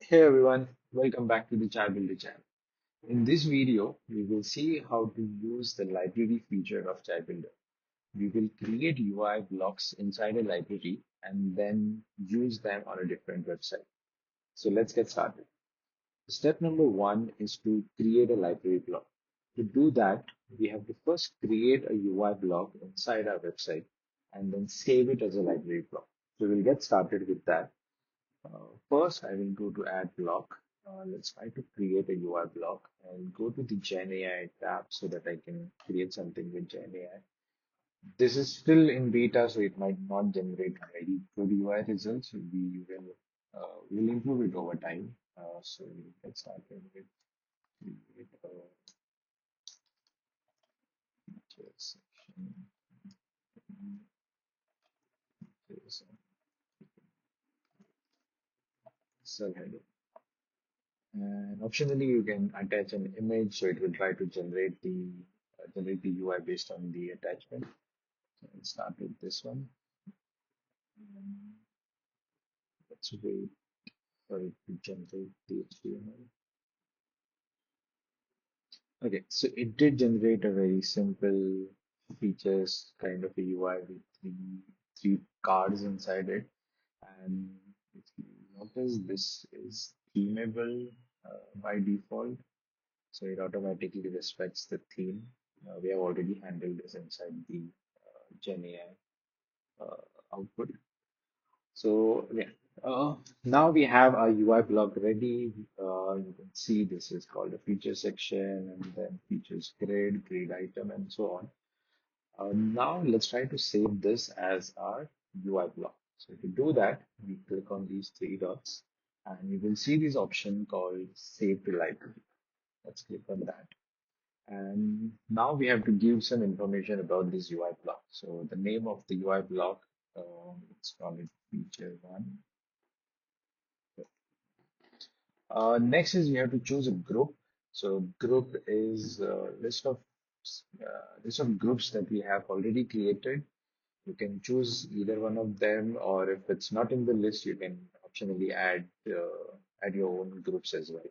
Hey everyone, welcome back to the Chai Builder channel. In this video, we will see how to use the library feature of Chai Builder. We will create UI blocks inside a library and then use them on a different website. So let's get started. Step number one is to create a library block. To do that, we have to first create a UI block inside our website and then save it as a library block. So we'll get started with that. First, I will go to add block. Let's try to create a UI block and go to the Gen AI tab so that I can create something with Gen AI. This is still in beta, so it might not generate very good UI results. We'll improve it over time. So we'll get started with create a feature section. Here's a subheader. And optionally, you can attach an image, so it will try to generate the UI based on the attachment. So let's start with this one. And let's wait for it to generate the HTML. Okay, so it did generate a very simple features kind of a UI with three cards inside it. And if you notice, this is themable by default. So it automatically respects the theme. We have already handled this inside the Gen AI output. So yeah, now we have our UI block ready. You can see this is called a feature section and then features grid item, and so on. Now let's try to save this as our UI block. So to do that, we click on these three dots and you will see this option called Save to Library. Let's click on that. And now we have to give some information about this UI block. So the name of the UI block, let's call it feature one. Next is we have to choose a group. So group is a list of groups that we have already created. You can choose either one of them, or if it's not in the list, you can optionally add your own groups as well.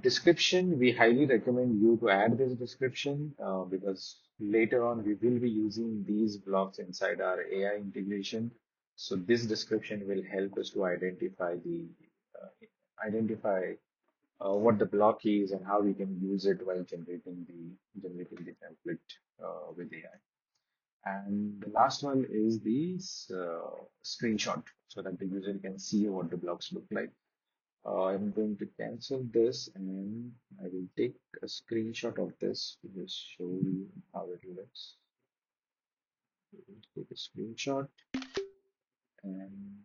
Description, we highly recommend you to add this description because later on we will be using these blocks inside our AI integration. So this description will help us to identify what the block is and how we can use it while generating the template with AI. And the last one is the screenshot so that the user can see what the blocks look like. I'm going to cancel this and I will take a screenshot of this to just show you how it looks. Take a screenshot and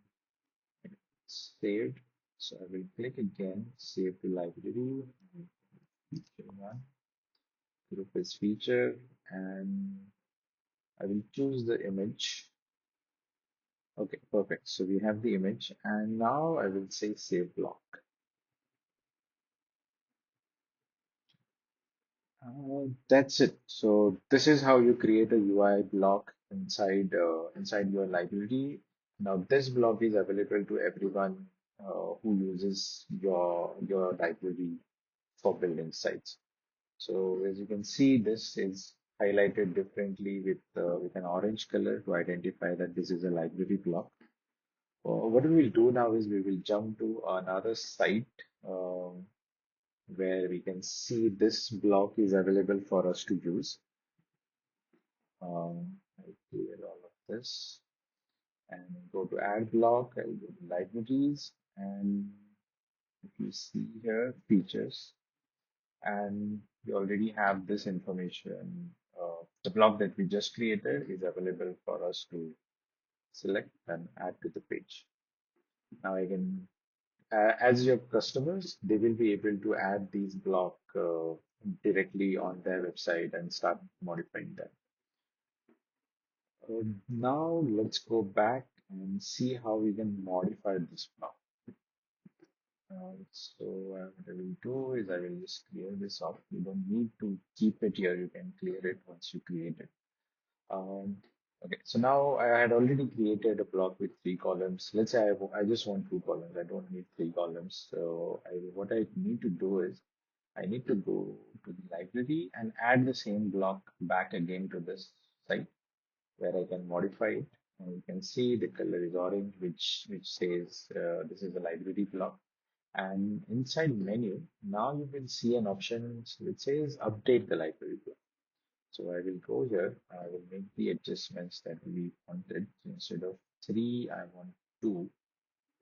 it's saved. So I will click again, save to library, feature one, group is feature, and I will choose the image. Okay, perfect. So we have the image and now I will say save block. That's it. So this is how you create a UI block inside your library. Now this block is available to everyone who uses your library for building sites. So as you can see, this is highlighted differently with an orange color to identify that this is a library block. What we will do now is we will jump to another site. Where we can see this block is available for us to use. I clear all of this and go to add block. I'll go to libraries and if you see here features and we already have this information. The block that we just created is available for us to select and add to the page. Now I can as your customers, they will be able to add these block directly on their website and start modifying them. Now let's go back and see how we can modify this block. What I will do is I will just clear this off. You don't need to keep it here. You can clear it once you create it. Um, Okay, so now I had already created a block with three columns. Let's say I just want two columns. I don't need three columns. So what I need to do is I need to go to the library and add the same block back again to this site where I can modify it. And you can see the color is orange, which says this is a library block. And inside menu, now you will see an option which says update the library block. So I will go here. I will make the adjustments that we wanted. So instead of three, I want two.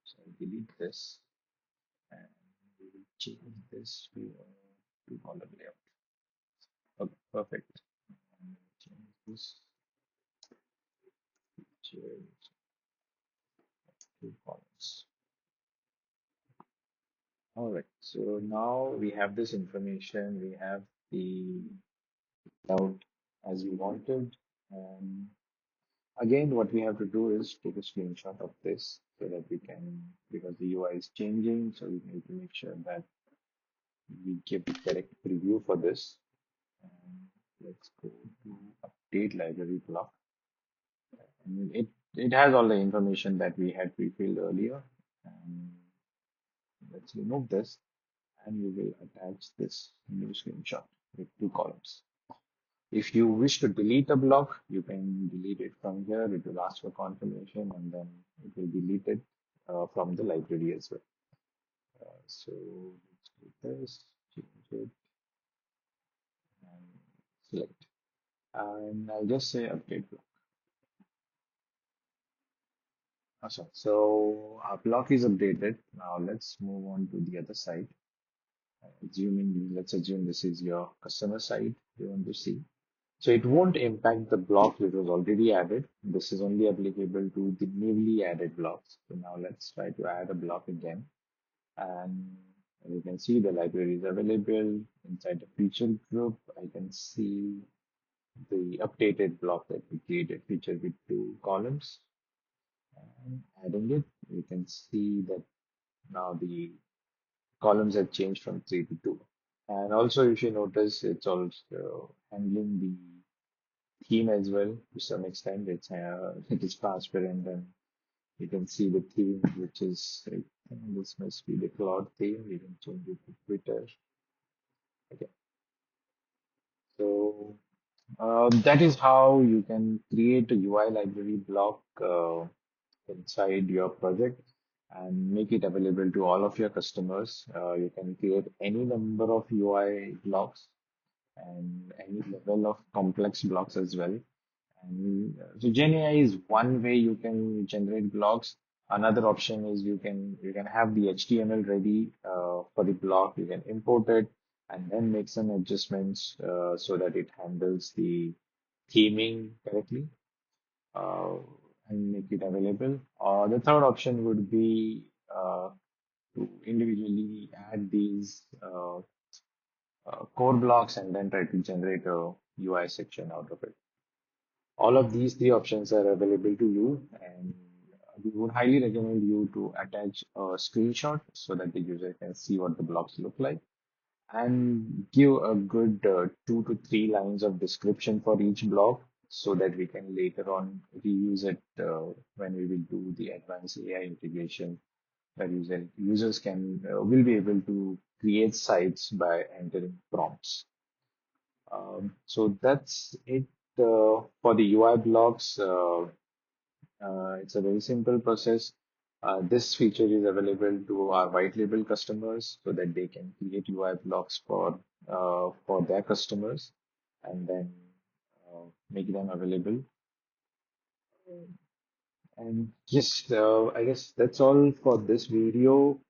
So I delete this and we will change this to two column layout. Okay, perfect. And change this to two columns. All right. So now we have this information. We have the layout as we wanted. And again, what we have to do is take a screenshot of this so that we can, because the UI is changing, so we need to make sure that we give the correct preview for this. And let's go to update library block. And it has all the information that we had pre-filled earlier. And let's remove this and we will attach this new screenshot with two columns. If you wish to delete a block, you can delete it from here. It will ask for confirmation and then it will delete it from the library as well. So let's do this, change it, and select. And I'll just say update block. Awesome. So our block is updated. Now let's move on to the other side. Let's assume this is your customer side you want to see. So it won't impact the block which was already added. This is only applicable to the newly added blocks. So now let's try to add a block again. And you can see the library is available inside the feature group. I can see the updated block that we created, feature with two columns. And adding it, you can see that now the columns have changed from three to two. And also, if you notice, it's also handling the theme as well to some extent. It is transparent and you can see the theme, which is I think this must be the cloud theme. We can change it to Twitter. Okay, so that is how you can create a UI library block inside your project and make it available to all of your customers. You can create any number of UI blocks and any level of complex blocks as well. And so GenAI is one way you can generate blocks. Another option is you can have the HTML ready for the block. You can import it and then make some adjustments so that it handles the theming correctly uh, and make it available. The third option would be to individually add these core blocks and then try to generate a UI section out of it. All of these three options are available to you, and we would highly recommend you to attach a screenshot so that the user can see what the blocks look like and give a good 2 to 3 lines of description for each block so that we can later on reuse it when we will do the advanced AI integration where users can will be able to create sites by entering prompts. So that's it for the UI blocks. It's a very simple process. This feature is available to our white label customers so that they can create UI blocks for their customers and then make them available. And yes, I guess that's all for this video.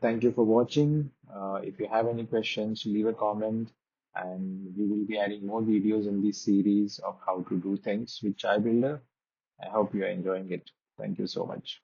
Thank you for watching. If you have any questions, leave a comment, and we will be adding more videos in this series of how to do things with Chai Builder. I hope you are enjoying it. Thank you so much.